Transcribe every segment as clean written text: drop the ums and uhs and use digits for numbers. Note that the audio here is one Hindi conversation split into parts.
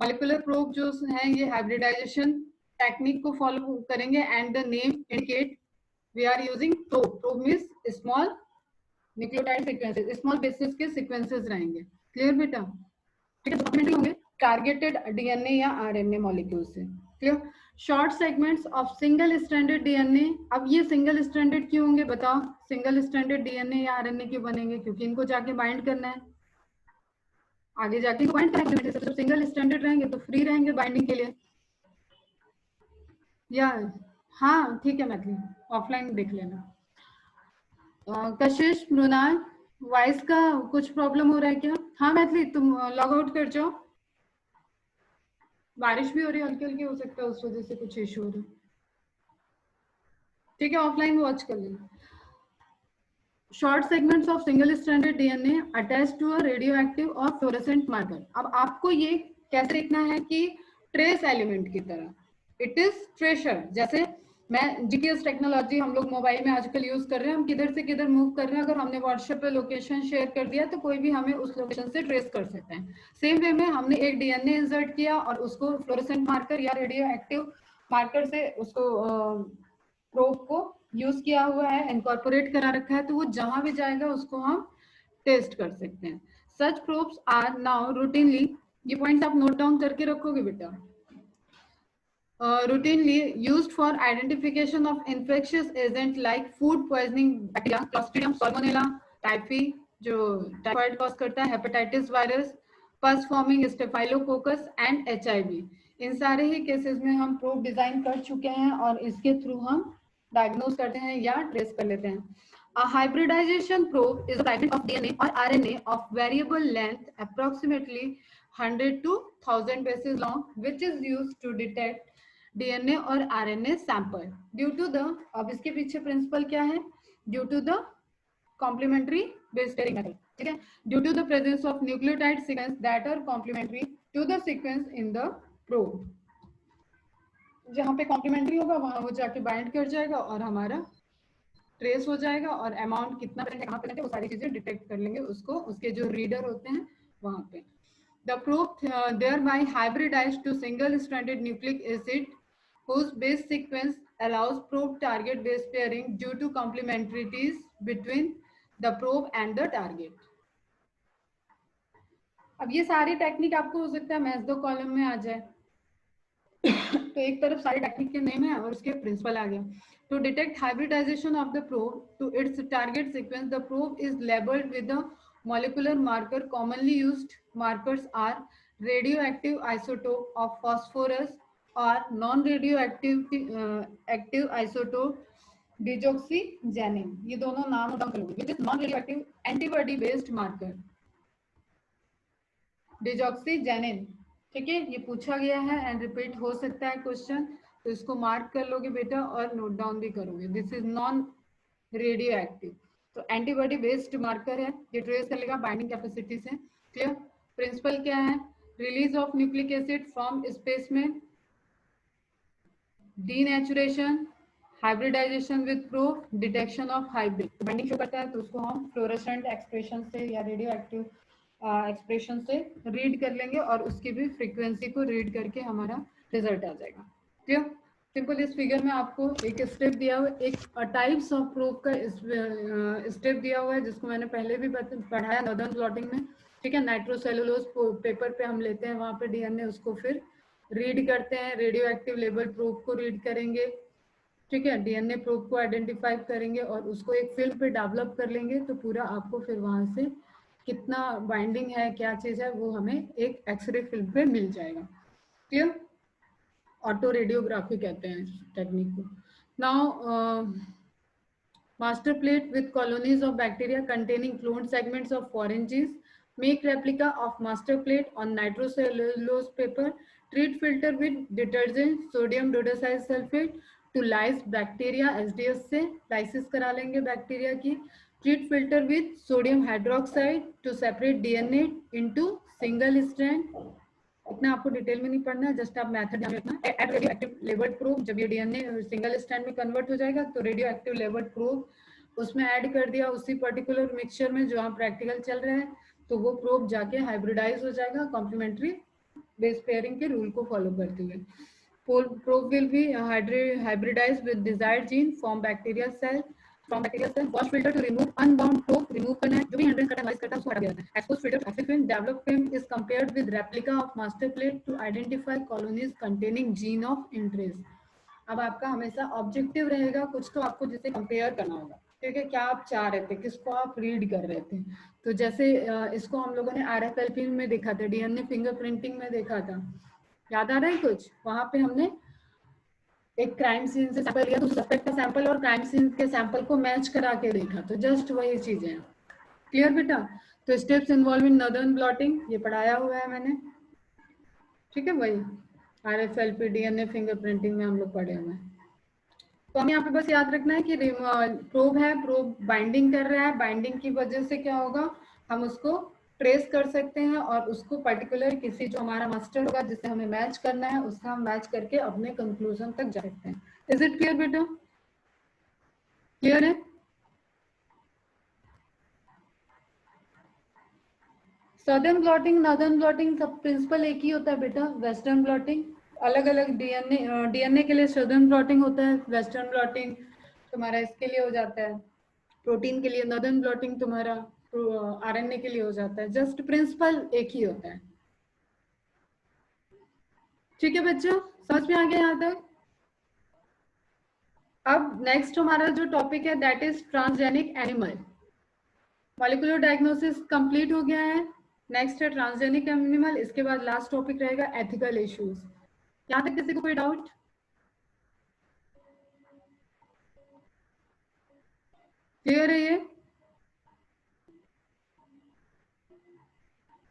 मॉलिक्यूलर प्रोब जो है ये हाइब्रिडाइजेशन टेक्निक को फॉलो करेंगे and the name indicate we are using probe. Probe means small nucleotide sequences, small basis के सीक्वेंसेस रहेंगे। क्लियर बेटा? ठीक है, कॉम्प्लीमेंट्री होंगे टारगेटेड डीएनए या आरएनए मॉलिक्यूल से। Clear? Short segments of single stranded DNA. अब ये सिंगल स्ट्रैंडेड क्यों होंगे बताओ? सिंगल स्ट्रैंडेड डीएनए या आरएनए क्यों बनेंगे? क्योंकि इनको जाके बाइंड करना है, आगे जाके बाइंड करेंगे। तो सिंगल स्ट्रैंडेड रहेंगे तो फ्री रहेंगे बाइंडिंग के लिए। या हाँ ठीक है मैथिली, ऑफलाइन देख लेना। कशिश, मृणाल, वॉइस का कुछ प्रॉब्लम हो रहा है क्या? हाँ मैथिली तुम लॉग आउट कर जाओ, बारिश भी हो रही है, हल्की हल्की, हो सकता है उस वजह से कुछ इशू हो रहा है। ठीक है, ऑफलाइन वॉच कर लेना। Short segments of single stranded DNA attach to a radioactive और फ्लोरेसेंट मार्कर। अब आपको ये कैसे देखना है कि ट्रेस एलिमेंट की तरह, इट इज ट्रेशर। जैसे मैं जीपीएस टेक्नोलॉजी हम लोग मोबाइल में आजकल यूज कर रहे हैं, हम किधर से किधर मूव कर रहे हैं, अगर हमने व्हाट्सएप पे लोकेशन शेयर कर दिया तो कोई भी हमें उस लोकेशन से ट्रेस कर सकता है। सेम वे में हमने एक डीएनए इंसर्ट किया और उसको फ्लोरेसेंट मार्कर या रेडियो एक्टिव मार्कर से उसको प्रोब को यूज किया हुआ है, इनकॉर्पोरेट करा रखा है, तो वो जहां भी जाएगा उसको हम टेस्ट कर सकते हैं। सच प्रोब्स आर नाउ रूटीनली, ये पॉइंट्स आप नोट डाउन करके रखोगे बेटा, routinely used for identification of infectious agent like food poisoning bacteria, Clostridium, Salmonella, typhi जो टाइफाइड कॉज करता है, हेपेटाइटिस वायरस, पस फॉर्मिंग स्टेफाइलोकोकस एंड एचआईवी। इन सारे ही केसेस में हम प्रोब डिजाइन कर चुके हैं और इसके थ्रू हम डायग्नोज करते हैं या ट्रेस कर लेते हैं। A hybridization probe is a fragment of DNA or RNA of variable length, approximately 100 to 1000 bases long, which is used to detect DNA और RNA sample due to the, अब इसके पीछे प्रिंसिपल क्या है? Due to the complementary base pairing method. ठीक है, due to the presence of nucleotide sequence that are complementary to the sequence in the probe. जहां पे कॉम्प्लीमेंट्री होगा वहां वो जाके बाइंड कर जाएगा और हमारा ट्रेस हो जाएगा, और अमाउंट कितना कहाँ पे वो सारी चीजें डिटेक्ट कर लेंगे उसको, उसके जो रीडर होते हैं वहां पे। The probe thereby hybridized to single-stranded nucleic acid, whose base sequence allows probe target base pairing due to complementarities between the probe and the target. अब ये सारी टेक्निक आपको हो सकता है मैथ्स दो कॉलम में आ जाए तो एक तरफ सारी टेक्निक के नेम है और उसके प्रिंसिपल आ गया। To detect hybridization of the probe to its target sequence, the probe is labeled with the molecular marker. Commonly used markers are radioactive isotope of phosphorus or non-radioactive active isotope deoxygenin. ये दोनों नाम नोट डाउन कर लो, which is non-radioactive antibody based marker deoxygenin। ठीक है, ये पूछा गया है एंड रिपीट हो सकता है क्वेश्चन, तो इसको मार्क कर लोगे बेटा और नोट डाउन भी करोगे। This is non radio active, तो एंटीबॉडी बेस्ड मार्कर है, ये ट्रेस कर लेगा बाइंडिंग कैपेसिटी से। क्लियर? प्रिंसिपल क्या है? Release of nucleic acid from space में, denaturation, hybridisation with probe, detection of hybrid. Binding show करता है तो उसको हम फ्लोरेसेंट एक्सप्रेशन से या रेडियो एक्टिव एक्सप्रेशन से रीड कर लेंगे और उसकी भी फ्रीक्वेंसी को रीड करके हमारा रिजल्ट आ जाएगा। क्लियर? सिंपल इस फिगर में आपको एक स्टेप दिया हुआ है, एक टाइप्स ऑफ प्रोब का स्टेप दिया हुआ है जिसको मैंने पहले भी पढ़ाया नॉर्दर्न प्लॉटिंग में। ठीक है, नाइट्रोसेलुलोज पेपर पे हम लेते हैं, वहां पे डीएनए उसको फिर रीड करते हैं, रेडियो एक्टिव लेबल प्रोब को रीड करेंगे। ठीक है, डीएनए प्रोब को आइडेंटिफाई करेंगे और उसको एक फिल्म पे डेवलप कर लेंगे, तो पूरा आपको फिर वहां से कितना बाइंडिंग है, क्या चीज है, वो हमें एक एक्सरे फिल्म पे मिल जाएगा। क्लियर? ऑटो रेडियोग्राफी कहते हैं इस टेक्निक को। Now master plate with colonies of bacteria containing cloned segments of foreign genes, make replica of master plate on nitrocellulose paper, treat filter with detergent sodium dodecyl sulfate to lyse bacteria, SDS से lysis करा लेंगे बैक्टीरिया की, treat filter with sodium hydroxide to separate DNA into single strand। इतना आपको डिटेल में नहीं पढ़ना है, जस्ट आप मेथड ध्यान रखना। Add radio active labelled probe, जब ये डीएनए सिंगल स्ट्रैंड में कन्वर्ट हो जाएगा तो रेडियो एक्टिव लेबल्ड प्रोब उसमें ऐड कर दिया उसी पर्टिकुलर मिक्सचर में जो हम प्रैक्टिकल चल रहे हैं, तो वो प्रोब जाके हाइब्रिडाइज हो जाएगा कॉम्प्लीमेंट्री बेस पेयरिंग के रूल को फॉलो करते हुए। Probe will be hybridized with desired gene from bacterial cell wash filter to remove unbound probe, remove करना है, जो भी हैंडल करता है करता है उसको हटा दिया जाता है। Expose filter to active film, develop film is compared with replica of master plate to identify colonies containing gene of interest. अब आपका हमेशा ऑब्जेक्टिव रहेगा कुछ तो आपको जिसे कंपेयर करना होगा, ठीक है, क्या आप चाह रहे थे, किसको आप रीड कर रहे थे। तो जैसे इसको हम लोगों ने RFLP में देखा था, DNA फिंगरप्रिंटिंग में देखा था, याद आ रहा है कुछ, वहां पे हमने एक क्राइम सीन से सैंपल लिया तो सस्पेक्ट का सैंपल और क्राइम सीन के सैंपल को मैच करा के देखा, तो जस्ट वही चीजें हैं। क्लियर बेटा। तो steps involve in northern blotting ये पढ़ाया हुआ है मैंने, ठीक है, वही RFLP DNA फिंगरप्रिंटिंग में हम लोग पढ़े हुए हैं। तो हमें यहाँ पे बस याद रखना है कि प्रोब है, प्रोब बाइंडिंग कर रहा है, बाइंडिंग की वजह से क्या होगा, हम उसको ट्रेस कर सकते हैं और उसको पर्टिकुलर किसी जो हमारा मास्टर होगा जिसे हमें मैच करना है उसका हम मैच करके अपने कंक्लूजन तक जा सकते हैं। इज इट क्लियर बेटा? क्लियर है? सदर्न ब्लॉटिंग नॉर्दर्न ब्लॉटिंग सब प्रिंसिपल एक ही होता है बेटा। वेस्टर्न ब्लॉटिंग अलग अलग डीएनए के लिए सदर्न ब्लॉटिंग होता है, वेस्टर्न ब्लॉटिंग तुम्हारा इसके लिए हो जाता है प्रोटीन के लिए, नॉर्दर्न ब्लॉटिंग तुम्हारा RNA के लिए हो जाता है। जस्ट प्रिंसिपल एक ही होता है, ठीक है बच्चों, समझ में आ गया यहाँ तक? अब नेक्स्ट हमारा जो टॉपिक है that is transgenic animal. Molecular diagnosis complete हो गया है, नेक्स्ट है ट्रांसजेनिक एनिमल, इसके बाद लास्ट टॉपिक रहेगा एथिकल इश्यूज। यहाँ तक किसी को कोई डाउट? क्लियर है ये?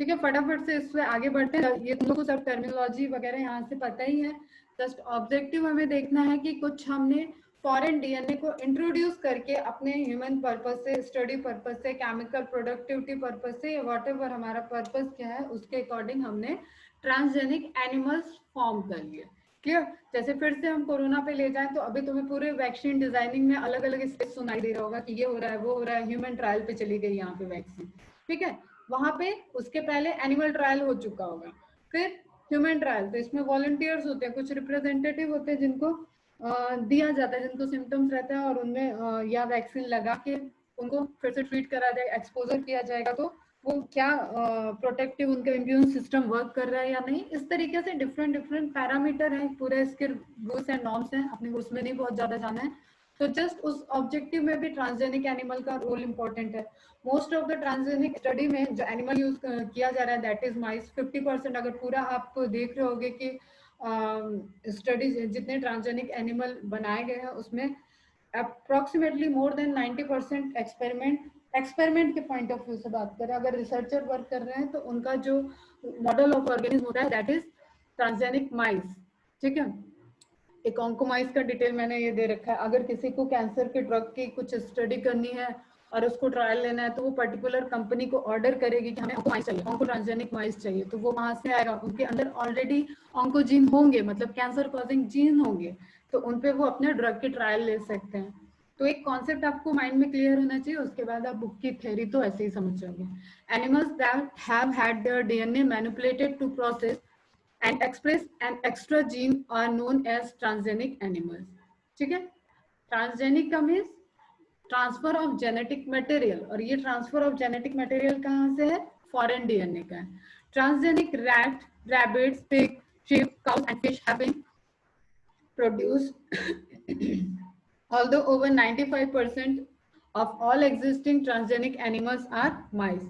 ठीक है, फटाफट से इससे आगे बढ़ते हैं। ये तुम लोग को सब टर्मिनोलॉजी वगैरह यहाँ से पता ही है, जस्ट ऑब्जेक्टिव हमें देखना है कि कुछ हमने फॉरेन डीएनए को इंट्रोड्यूस करके अपने ह्यूमन पर्पस से, स्टडी पर्पस से, केमिकल प्रोडक्टिविटी पर्पस से, व्हाटएवर हमारा पर्पस क्या है उसके अकॉर्डिंग हमने ट्रांसजेनिक एनिमल्स फॉर्म कर लिए। क्लियर? जैसे फिर से हम कोरोना पे ले जाएं तो अभी तुम्हें पूरे वैक्सीन डिजाइनिंग में अलग अलग स्टेज सुनाई दे रहा होगा कि ये हो रहा है, वो हो रहा है, ह्यूमन ट्रायल पे चली गई यहाँ पे वैक्सीन, ठीक है, वहां पे उसके पहले एनिमल ट्रायल हो चुका होगा, फिर ह्यूमन ट्रायल। तो इसमें वॉलंटियर्स होते हैं, कुछ रिप्रेजेंटेटिव होते हैं जिनको दिया जाता है, जिनको सिम्टम्स रहता है और उनमें या वैक्सीन लगा के उनको फिर से ट्रीट करा जाएगा, एक्सपोजर किया जाएगा तो वो क्या प्रोटेक्टिव उनका इम्यून सिस्टम वर्क कर रहा है या नहीं। इस तरीके से डिफरेंट डिफरेंट पैरामीटर हैं, पूरे इसके रूल्स एंड नॉर्म्स हैं, अपने उसमें नहीं बहुत ज्यादा जाना है। तो जस्ट उस ऑब्जेक्टिव में भी ट्रांसजेनिक एनिमल का रोल इंपॉर्टेंट है। Most of the transgenic study में जो एनिमल यूज किया जा रहा है दैट इज माइस। 50% अगर पूरा आप देख रहे होगे कि स्टडीज जितने ट्रांसजेनिक एनिमल बनाए गए हैं उसमें अप्रोक्सीमेटली मोर देन 90% एक्सपेरिमेंट के पॉइंट ऑफ व्यू से बात करें, अगर रिसर्चर वर्क कर रहे हैं तो उनका जो मॉडल ऑफ ऑर्गेनिज्म होता है दैट इज ट्रांसजेनिक माइस, ठीक है। एक ऑन्कोमाइस का डिटेल मैंने ये दे रखा है, अगर किसी को कैंसर के ड्रग की कुछ स्टडी करनी है और उसको ट्रायल लेना है तो वो पर्टिकुलर कंपनी को ऑर्डर करेगी कि हमें ऑन्कोमाइस चाहिए, ऑन्को ट्रांसजेनिक माइस चाहिए, तो वो वहां से आएगा, उनके अंदर ऑलरेडी ऑन्कोजीन होंगे, मतलब कैंसर कॉजिंग जीन होंगे, तो उनपे वो अपने ड्रग की ट्रायल ले सकते हैं। तो एक कॉन्सेप्ट आपको माइंड में क्लियर होना चाहिए, उसके बाद आप बुक की थ्योरी तो ऐसे ही समझ जाओगे। Animals that have had their DNA manipulated to process and express an extra gene are known as transgenic animals, ठीक है। ट्रांसजेनिक का means transfer of genetic material, और ये ट्रांसफर ऑफ जेनेटिक मटेरियल कहाँ से है? फॉरेन डीएनए का है। Transgenic rat, rabbits, pig, sheep, cows and fish have been produced although over 95% of all existing transgenic animals are mice.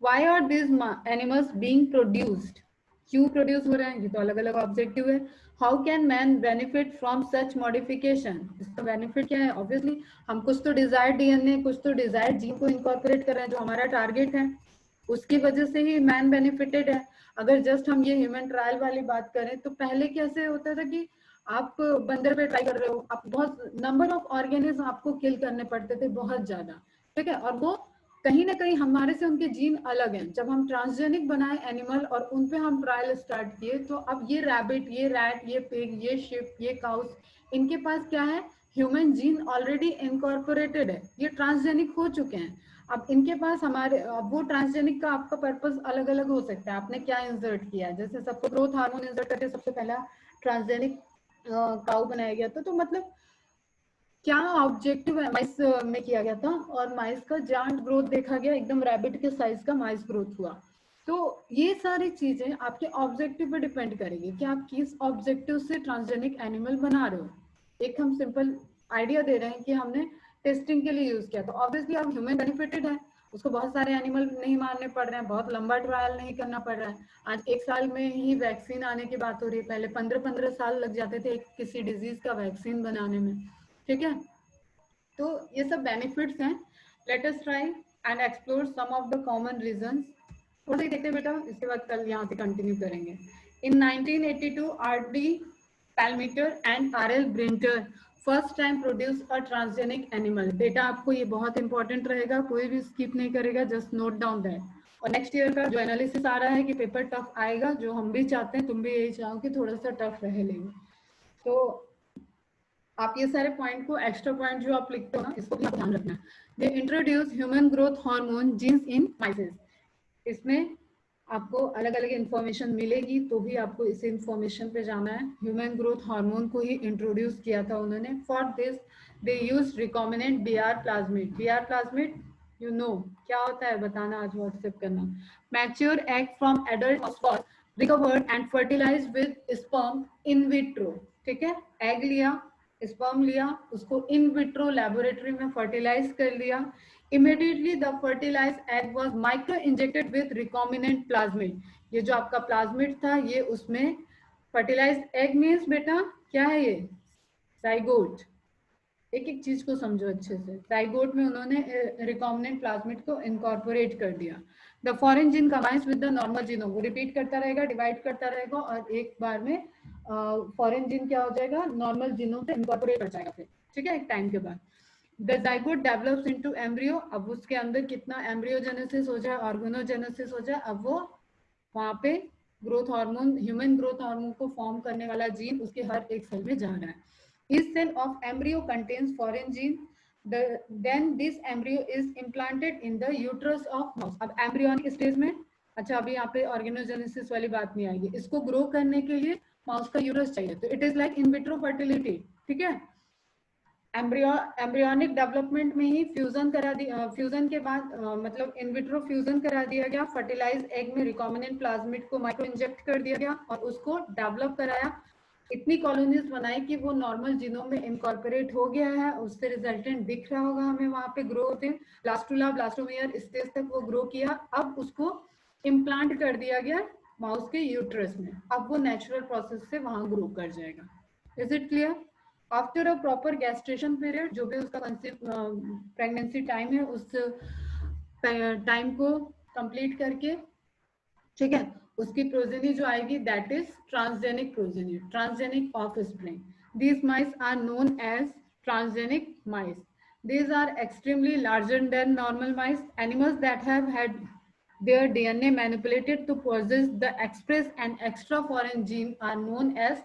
Why are these animals being produced? क्यों प्रोड्यूस हो रहे हैं? ये तो अलग अलग ऑब्जेक्टिव है। How can man benefit from such modification? इसका बेनिफिट क्या है? ऑब्वियसली हम कुछ तो डिजायर्ड डीएनए, कुछ तो डिजायर्ड जीन को इनकॉर्पोरेट कर रहे हैं जो हमारा टारगेट है, उसकी वजह से ही मैन बेनिफिटेड है। अगर जस्ट हम ये ह्यूमन ट्रायल वाली बात करें तो पहले कैसे होता था कि आप बंदर पे ट्राई कर रहे हो, आप बहुत नंबर ऑफ ऑर्गेनिज्म आपको किल करने पड़ते थे, बहुत ज्यादा, ठीक है, और वो कहीं ना कहीं हमारे से उनके जीन अलग हैं। जब हम ट्रांसजेनिक बनाए एनिमल और उन पे हम ट्रायल स्टार्ट किए तो अब ये रैबिट, ये रैट, ये पिग, ये शिप, ये काउस, इनके पास क्या है? ह्यूमन जीन ऑलरेडी इनकॉर्पोरेटेड है, ये ट्रांसजेनिक हो चुके हैं। अब इनके पास हमारे अब वो ट्रांसजेनिक का आपका पर्पस अलग अलग हो सकता है, आपने क्या इंसर्ट किया। जैसे सबको ग्रोथ हार्मोन इंसर्ट करके सबसे पहला ट्रांसजेनिक काउ बनाया गया था, तो मतलब क्या ऑब्जेक्टिव है माइस में किया गया था, और माइस का जायंट ग्रोथ देखा गया, एकदम रैबिट के साइज का माइस ग्रोथ हुआ। तो ये सारी चीजें आपके ऑब्जेक्टिव पे डिपेंड करेगी कि आप किस ऑब्जेक्टिव से ट्रांसजेनिक एनिमल बना रहे हो। एक हम सिंपल आइडिया दे रहे हैं कि हमने टेस्टिंग के लिए यूज किया, तो ऑब्वियसली अब ह्यूमन बेनिफिटेड है, उसको बहुत सारे एनिमल नहीं मारने पड़ रहे हैं, बहुत लंबा ट्रायल नहीं करना पड़ रहा है। आज 1 साल में ही वैक्सीन आने की बात हो रही है, पहले 15-15 साल लग जाते थे किसी डिजीज का वैक्सीन बनाने में, ठीक है। तो ये सब बेनिफिट्स हैं। Let us try and explore some of the common reasons. थोड़ा सा देखते हैं बेटा, इसके बाद कल यहाँ से कंटिन्यू करेंगे। In 1982 R D. Palmiter and R L. Brinster first time produce a transgenic animal. बेटा आपको ये बहुत इंपॉर्टेंट रहेगा, कोई भी स्किप नहीं करेगा, जस्ट नोट डाउन दैट। और नेक्स्ट ईयर का जो एनालिसिस आ रहा है कि पेपर टफ आएगा, जो हम भी चाहते हैं, तुम भी यही चाहो कि थोड़ा सा टफ रहे लेंगे। तो आप ये सारे पॉइंट को, एक्स्ट्रा पॉइंट जो आप लिखते हो ना, इसको भी ध्यान रखना है। They introduce human growth hormone genes in mices. इसमें आपको अलग अलग इंफॉर्मेशन मिलेगी, तो भी आपको इस इंफॉर्मेशन पे जाना है। ह्यूमन ग्रोथ हार्मोन को ही इंट्रोड्यूस किया था उन्होंने। For this they use recombinant BR plasmid. BR plasmid you know क्या होता है, बताना आज व्हाट्सएप करना। मैच्योर एग फ्रॉम एडल्ट ऑस्फॉर recovered and fertilised with sperm in vitro. ठीक है, एग लिया, स्पर्म लिया, उसको इन विट्रो लेबोरेटरी में फर्टिलाइज कर लिया। Immediately the fertilized egg was micro injected with recombinant plasmid. ये जो आपका प्लाज्मिड था, ये उसमें फर्टिलाइज्ड एग मीन्स बेटा क्या है, ये जाइगोट। एक एक चीज को समझो अच्छे से। जाइगोट में उन्होंने रिकॉम्बिनेंट प्लाज्मिड को इनकॉर्पोरेट कर दिया। The foreign gene combines with the normal genome, वो रिपीट करता रहेगा, डिवाइड करता रहेगा, और एक बार में फॉरेन जीन क्या हो जाएगा, नॉर्मल जीनोम से इनकॉर्पोरेट कर जाएगा फिर, ठीक है, एक टाइम के बाद। The zygote develops into embryo। अब उसके अंदर कितना एम्ब्रियोजेनेसिस हो जाए, ऑर्गेनोजेनेसिस हो जाए, अब वो वहां पे growth hormone, human growth hormone को फॉर्म करने वाला जीन उसके हर एक सेल में जा रहा है। Each cell of embryo contains foreign gene. Then this embryo is implanted in the uterus of mouse। अब एम्ब्रियोनिक स्टेज में, अच्छा अभी यहाँ पे ऑर्गेनोजेनेसिस वाली बात नहीं आएगी, इसको ग्रो करने के लिए माउस का यूटरस चाहिए, तो it is like in vitro fertility, ठीक है। एम्ब्रियोनिक डेवलपमेंट में ही फ्यूजन करा दिया, फ्यूजन के बाद मतलब इन विट्रो फ्यूजन करा दिया गया, फर्टिलाइज एग में रिकॉम्बिनेंट प्लाज्मिड को माइक्रो इंजेक्ट कर दिया गया और उसको डेवलप कराया, इतनी कॉलोनीज बनाई कि वो नॉर्मल जीनोम में इनकॉर्पोरेट हो गया है। उससे रिजल्टेंट दिख रहा होगा हमें वहां पे, ग्रो होते हैं ब्लास्टुला ब्लास्टोमेयर स्टेज तक वो ग्रो किया। अब उसको इम्प्लांट कर दिया गया माउस के यूट्रस में, अब वो नेचुरल प्रोसेस से वहां ग्रो कर जाएगा। Is it clear? After a proper gestation period, जो भी उसका प्रेगनेंसी टाइम है, उस टाइम को कंप्लीट करके, ठीक है, उसकी प्रोजेनी जो आएगी that is transgenic progeny, transgenic offspring. These mice are known as transgenic mice. These are extremely larger than normal mice. Animals that have had their DNA manipulated to possess the express and extra foreign gene are known as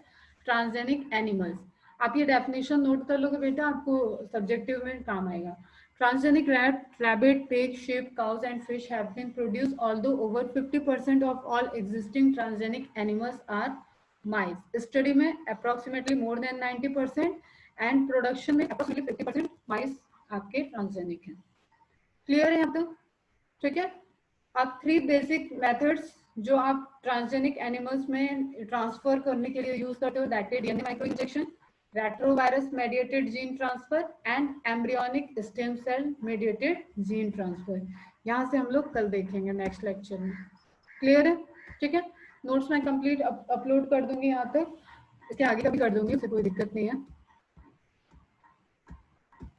transgenic animals. आप ये डेफिनेशन नोट कर लोगे बेटा, आपको सब्जेक्टिव में काम आएगा। Transgenic rat, rabbit, pig, sheep, cows and fish have been produced, although over 50% of all existing transgenic animals are mice. Study में approximately more than 90% and production में approximately 50% mice आपके ट्रांसजेनिक हैं। क्लियर है यहाँ तक? ठीक है। अब 3 बेसिक मेथड्स जो आप ट्रांसजेनिक एनिमल्स में ट्रांसफर करने के लिए यूज करते हो, that is DNA micro injection, retrovirus mediated gene transfer and embryonic stem cell mediated gene transfer. यहाँ से हम लोग कल देखेंगे नेक्स्ट लेक्चर में। क्लियर है? ठीक है। नोट्स मैं कंप्लीट अपलोड कर दूंगी यहाँ तक, इसके आगे का भी कर दूंगी, इससे कोई दिक्कत नहीं है,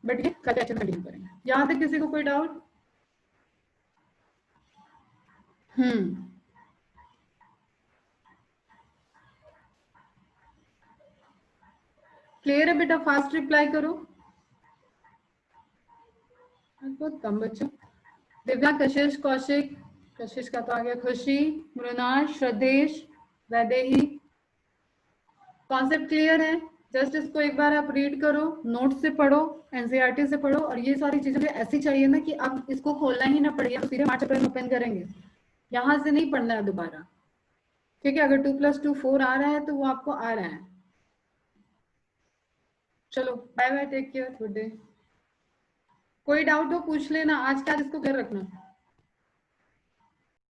बट ये कल लेक्चर कंटिन्यू करेंगे। यहाँ तक किसी को कोई डाउट? क्लियर है बेटा? फास्ट रिप्लाई करो, बहुत कम बच्चों। दिव्या, कशिश, कौशिक, कशिश का तो आ गया, खुशी, मृणाल, श्रद्धेश, वैदेही, कॉन्सेप्ट क्लियर है? जस्ट इसको एक बार आप रीड करो, नोट से पढ़ो, एनसीईआरटी से पढ़ो, और ये सारी चीजें ऐसी चाहिए ना कि अब इसको खोलना ही ना पड़े, तो सीधे मार्च अप्रैल ओपन करेंगे, यहाँ से नहीं पढ़ना है दोबारा। ठीक है, अगर 2+2 4 आ रहा है तो वो आपको आ रहा है। चलो bye bye, take care, good day. कोई डाउट हो पूछ लेना, आज का इसको क्लियर रखना।